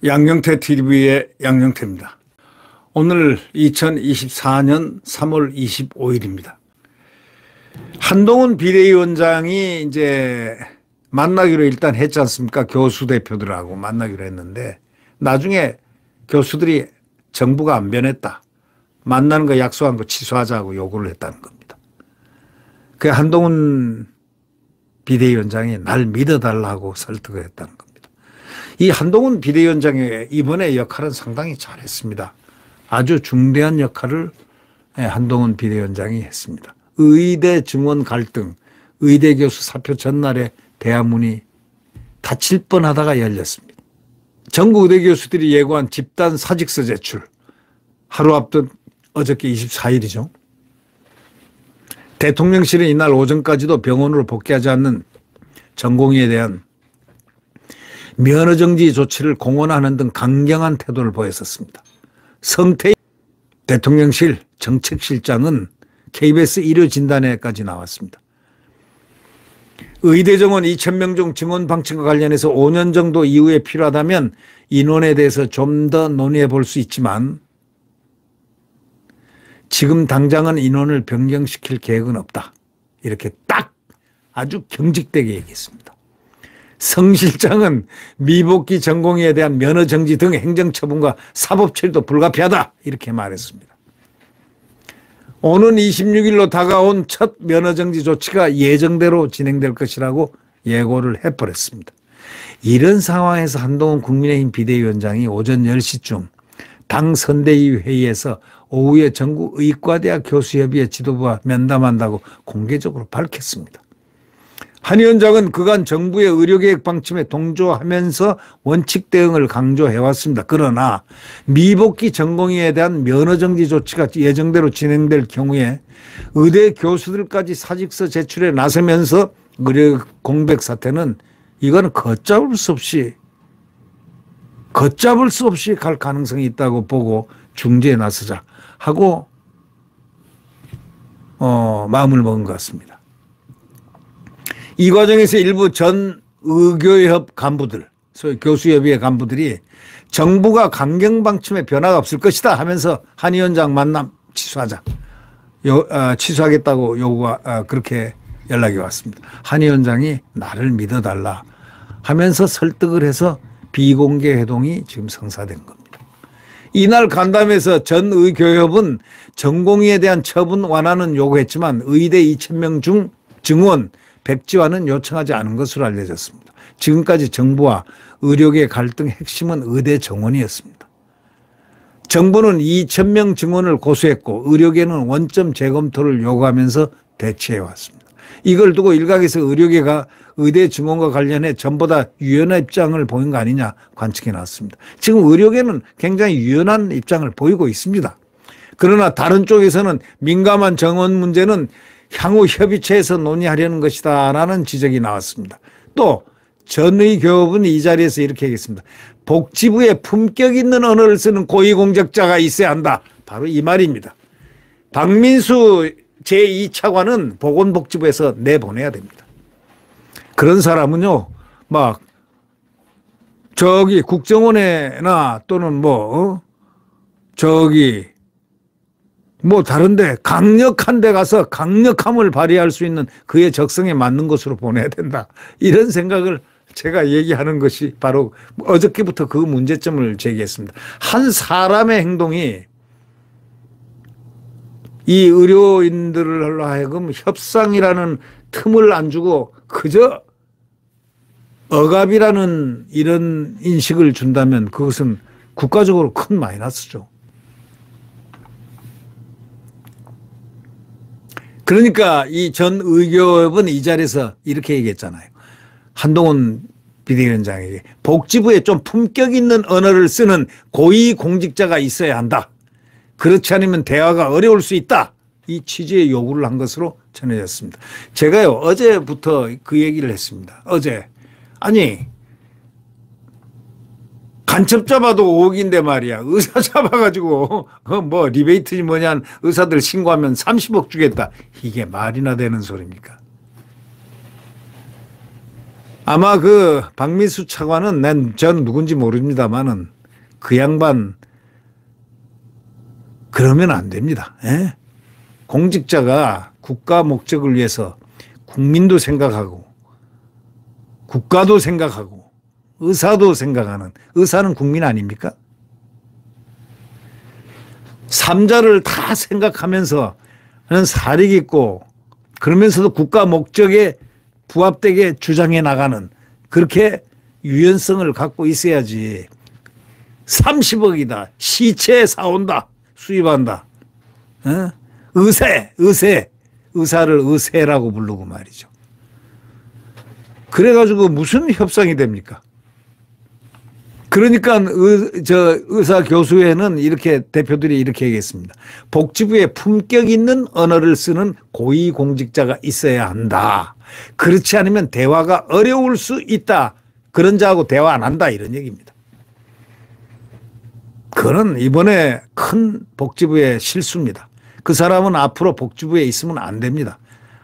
양경태 TV의 양경태입니다. 오늘 2024년 3월 25일입니다. 한동훈 비대위원장이 이제 만나기로 일단 했지 않습니까? 교수 대표들하고 만나기로 했는데 나중에 교수들이 정부가 안 변했다. 만나는 거 약속한 거 취소하자고 요구를 했다는 겁니다. 그 한동훈 비대위원장이 날 믿어달라고 설득을 했다는 겁니다. 이 한동훈 비대위원장의 이번의 역할은 상당히 잘했습니다. 아주 중대한 역할을 한동훈 비대위원장이 했습니다. 의대 증원 갈등, 의대 교수 사표 전날에 대화문이 닫힐 뻔하다가 열렸습니다. 전국 의대 교수들이 예고한 집단 사직서 제출, 하루 앞둔 어저께 24일이죠. 대통령실은 이날 오전까지도 병원으로 복귀하지 않는 전공의에 대한 면허정지 조치를 공언하는 등 강경한 태도를 보였었습니다. 성태희 대통령실 정책실장은 KBS 의료진단회까지 나왔습니다. 의대 정원 2,000명 중 증원 방침과 관련해서 5년 정도 이후에 필요하다면 인원에 대해서 좀 더 논의해 볼 수 있지만 지금 당장은 인원을 변경시킬 계획은 없다. 이렇게 딱 아주 경직되게 얘기했습니다. 성 실장은 미복귀 전공의에 대한 면허정지 등 행정처분과 사법처리도 불가피하다 이렇게 말했습니다. 오는 26일로 다가온 첫 면허정지 조치가 예정대로 진행될 것이라고 예고를 해버렸습니다. 이런 상황에서 한동훈 국민의힘 비대위원장이 오전 10시쯤 당 선대위 회의에서 오후에 전국 의과대학 교수협의회 지도부와 면담한다고 공개적으로 밝혔습니다. 한 위원장은 그간 정부의 의료계획 방침에 동조하면서 원칙 대응을 강조해왔습니다. 그러나 미복귀 전공의에 대한 면허정지 조치가 예정대로 진행될 경우에 의대 교수들까지 사직서 제출에 나서면서 의료 공백 사태는 이거는 걷잡을 수 없이 갈 가능성이 있다고 보고 중재에 나서자 하고 마음을 먹은 것 같습니다. 이 과정에서 일부 전 의교협 간부들, 소위 교수협의회 간부들이 정부가 강경 방침에 변화가 없을 것이다 하면서 한 위원장 만남 취소하자. 취소하겠다고 그렇게 연락이 왔습니다. 한 위원장이 나를 믿어달라 하면서 설득을 해서 비공개 회동이 지금 성사된 겁니다. 이날 간담회에서 전 의교협은 전공의에 대한 처분 완화는 요구했지만 의대 2,000명 중 증원 백지화는 요청하지 않은 것으로 알려졌습니다. 지금까지 정부와 의료계 갈등의 핵심은 의대 정원이었습니다. 정부는 2,000명 증원을 고수했고 의료계는 원점 재검토를 요구하면서 대치해왔습니다. 이걸 두고 일각에서 의료계가 의대 증원과 관련해 전보다 유연한 입장을 보인 거 아니냐 관측해 놨습니다. 지금 의료계는 굉장히 유연한 입장을 보이고 있습니다. 그러나 다른 쪽에서는 민감한 정원 문제는 향후 협의체에서 논의하려는 것이다 라는 지적이 나왔습니다. 또 전의교업은 이 자리에서 이렇게 얘기했습니다. 복지부에 품격 있는 언어를 쓰는 고위공직자가 있어야 한다. 바로 이 말입니다. 박민수 제2차관은 보건복지부에서 내보내야 됩니다. 그런 사람은요 막 저기 국정원에나 또는 다른데 강력한 데 가서 강력함을 발휘할 수 있는 그의 적성에 맞는 곳으로 보내야 된다. 이런 생각을 제가 얘기하는 것이 바로 어저께부터 그 문제점을 제기했습니다. 한 사람의 행동이 이 의료인들로 하여금 협상이라는 틈을 안 주고 그저 억압이라는 이런 인식을 준다면 그것은 국가적으로 큰 마이너스죠. 그러니까 이 전 의교협은 이 자리에서 이렇게 얘기했잖아요. 한동훈 비대위원장에게 복지부에 좀 품격 있는 언어를 쓰는 고위공직자가 있어야 한다. 그렇지 않으면 대화가 어려울 수 있다. 이 취지의 요구를 한 것으로 전해졌습니다. 제가요 어제부터 그 얘기를 했습니다. 어제 아니 간첩 잡아도 5억인데 말이야. 의사 잡아가지고 뭐 리베이트지 뭐냐 의사들 신고하면 30억 주겠다. 이게 말이나 되는 소리입니까? 아마 그 박민수 차관은 전 누군지 모릅니다만은 그 양반 그러면 안 됩니다. 예? 공직자가 국가 목적을 위해서 국민도 생각하고 국가도 생각하고 의사도 생각하는 의사는 국민 아닙니까? 삼자를 다 생각하면서 사력 있고 그러면서도 국가 목적에 부합되게 주장해 나가는 그렇게 유연성을 갖고 있어야지 30억이다. 시체 사온다. 수입한다. 어? 의사를 의세라고 부르고 말이죠. 그래가지고 무슨 협상이 됩니까? 그러니까 의사 교수회는 이렇게 대표들이 이렇게 얘기했습니다. 복지부에 품격 있는 언어를 쓰는 고위공직자가 있어야 한다. 그렇지 않으면 대화가 어려울 수 있다. 그런 자하고 대화 안 한다 이런 얘기입니다. 그거는 이번에 큰 복지부의 실수입니다. 그 사람은 앞으로 복지부에 있으면 안 됩니다.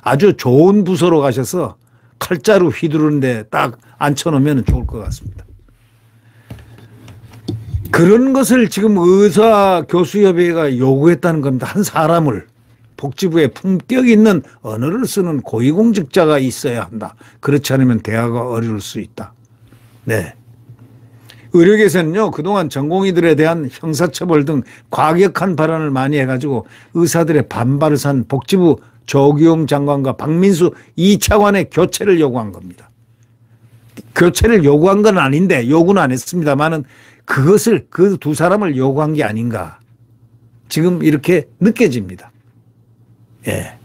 아주 좋은 부서로 가셔서 칼자루 휘두르는데 딱 앉혀놓으면 좋을 것 같습니다. 그런 것을 지금 의사교수협의회가 요구했다는 겁니다. 한 사람을 복지부에 품격 있는 언어를 쓰는 고위공직자가 있어야 한다. 그렇지 않으면 대화가 어려울 수 있다. 네. 의료계에서는요, 그동안 전공의들에 대한 형사처벌 등 과격한 발언을 많이 해가지고 의사들의 반발을 산 복지부 조기용 장관과 박민수 2차관의 교체를 요구한 겁니다. 교체를 요구한 건 아닌데, 요구는 안 했습니다만은 그것을 그 두 사람을 요구한 게 아닌가. 지금 이렇게 느껴집니다. 예.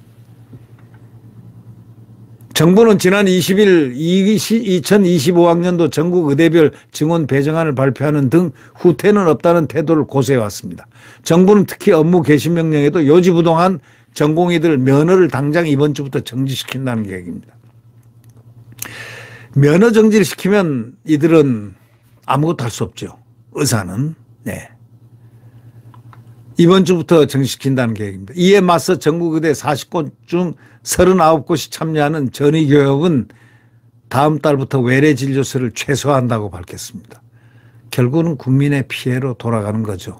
정부는 지난 20일 2025학년도 전국 의대별 증원 배정안을 발표하는 등 후퇴는 없다는 태도를 고수해 왔습니다. 정부는 특히 업무 개시 명령에도 요지부동한 전공의들 면허를 당장 이번 주부터 정지시킨다는 계획입니다. 면허 정지를 시키면 이들은 아무것도 할 수 없죠. 의사는. 네. 이번 주부터 정지시킨다는 계획입니다. 이에 맞서 전국의대 40곳 중 39곳이 참여하는 전의교협은 다음 달부터 외래 진료소를 최소화한다고 밝혔습니다. 결국은 국민의 피해로 돌아가는 거죠.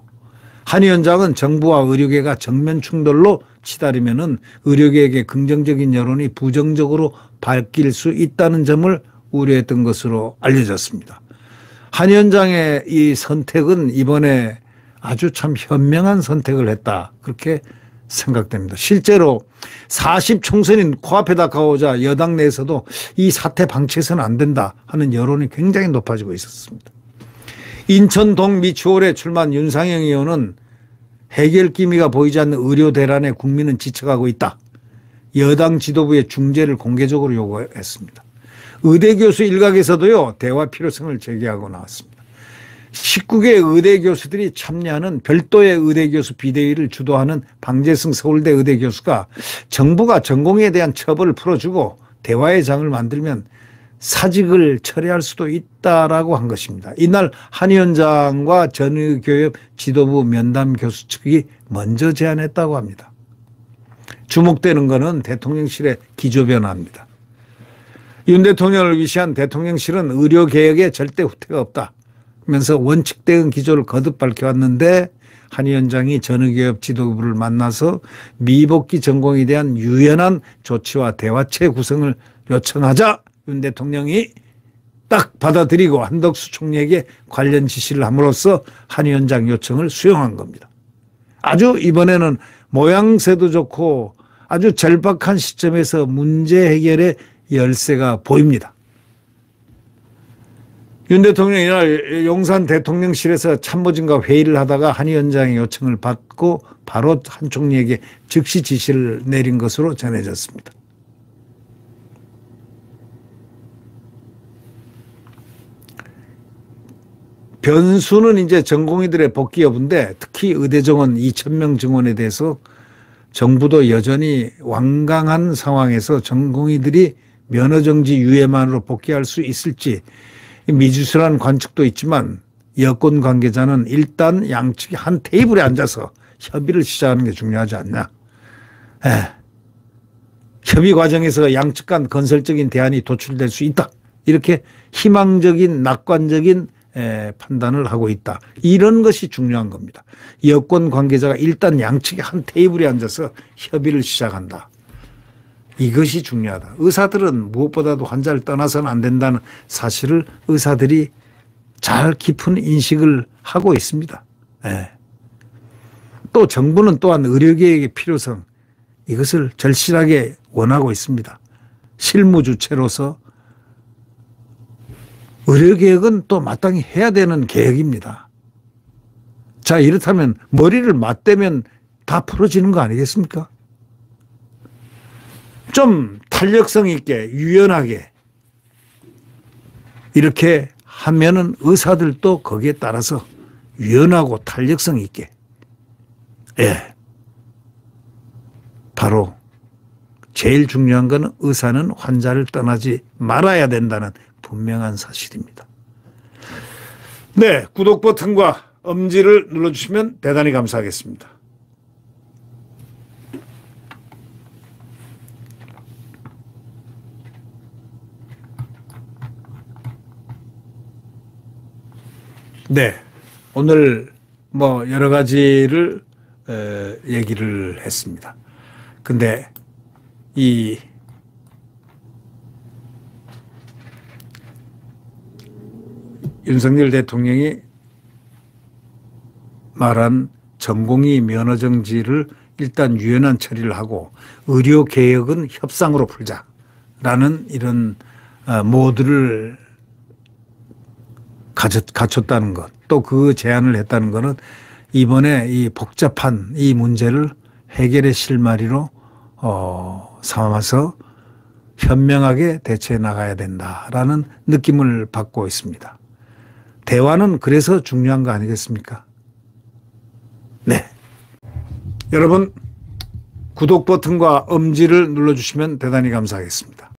한 위원장은 정부와 의료계가 정면 충돌로 치달으면은 의료계에게 긍정적인 여론이 부정적으로 바뀔 수 있다는 점을 우려했던 것으로 알려졌습니다. 한 위원장의 이 선택은 이번에 아주 참 현명한 선택을 했다. 그렇게 생각됩니다. 실제로 40총선인 코앞에 다가오자 여당 내에서도 이 사태 방치해서는 안 된다 하는 여론이 굉장히 높아지고 있었습니다. 인천 동미추홀에 출마한 윤상영 의원은 해결 기미가 보이지 않는 의료 대란에 국민은 지쳐가고 있다. 여당 지도부의 중재를 공개적으로 요구했습니다. 의대 교수 일각에서도요, 대화 필요성을 제기하고 나왔습니다. 19개 의대 교수들이 참여하는 별도의 의대 교수 비대위를 주도하는 방재승 서울대 의대 교수가 정부가 전공의에 대한 처벌을 풀어주고 대화의 장을 만들면 사직을 철회할 수도 있다라고 한 것입니다. 이날 한 위원장과 전의교협 지도부 면담 교수 측이 먼저 제안했다고 합니다. 주목되는 것은 대통령실의 기조변화입니다. 윤 대통령을 위시한 대통령실은 의료개혁에 절대 후퇴가 없다 면서 원칙대응 기조를 거듭 밝혀왔는데 한 위원장이 전의교협 지도부를 만나서 미복귀 전공에 대한 유연한 조치와 대화체 구성을 요청하자 윤 대통령이 딱 받아들이고 한덕수 총리에게 관련 지시를 함으로써 한 위원장 요청을 수용한 겁니다. 아주 이번에는 모양새도 좋고 아주 절박한 시점에서 문제 해결의 열쇠가 보입니다. 윤 대통령이 이날 용산 대통령실에서 참모진과 회의를 하다가 한 위원장의 요청을 받고 바로 한 총리에게 즉시 지시를 내린 것으로 전해졌습니다. 변수는 이제 전공의들의 복귀 여부인데 특히 의대 정원 2,000명 증원에 대해서 정부도 여전히 완강한 상황에서 전공의들이 면허정지 유예만으로 복귀할 수 있을지 미지수라는 관측도 있지만 여권 관계자는 일단 양측이 한 테이블에 앉아서 협의를 시작하는 게 중요하지 않냐. 협의 과정에서 양측 간 건설적인 대안이 도출될 수 있다. 이렇게 희망적인 낙관적인 판단을 하고 있다. 이런 것이 중요한 겁니다. 여권 관계자가 일단 양측이 한 테이블에 앉아서 협의를 시작한다. 이것이 중요하다. 의사들은 무엇보다도 환자를 떠나서는 안 된다는 사실을 의사들이 잘 깊은 인식을 하고 있습니다. 또 정부는 또한 의료계획의 필요성 이것을 절실하게 원하고 있습니다. 실무 주체로서 의료개혁은 또 마땅히 해야 되는 계획입니다. 자, 이렇다면 머리를 맞대면 다 풀어지는 거 아니겠습니까? 좀 탄력성 있게 유연하게 이렇게 하면은 의사들도 거기에 따라서 유연하고 탄력성 있게 바로 제일 중요한 것은 의사는 환자를 떠나지 말아야 된다는 분명한 사실입니다. 네, 구독 버튼과 엄지를 눌러주시면 대단히 감사하겠습니다. 네, 오늘 뭐 여러 가지를 얘기를 했습니다. 근데 이 윤석열 대통령이 말한 전공의 면허정지를 일단 유연한 처리를 하고 의료개혁은 협상으로 풀자라는 이런 모드를 갖췄다는 것, 또 그 제안을 했다는 것은 이번에 이 복잡한 이 문제를 해결의 실마리로 삼아서 현명하게 대처해 나가야 된다라는 느낌을 받고 있습니다. 대화는 그래서 중요한 거 아니겠습니까? 네. 여러분, 구독 버튼과 엄지를 눌러주시면 대단히 감사하겠습니다.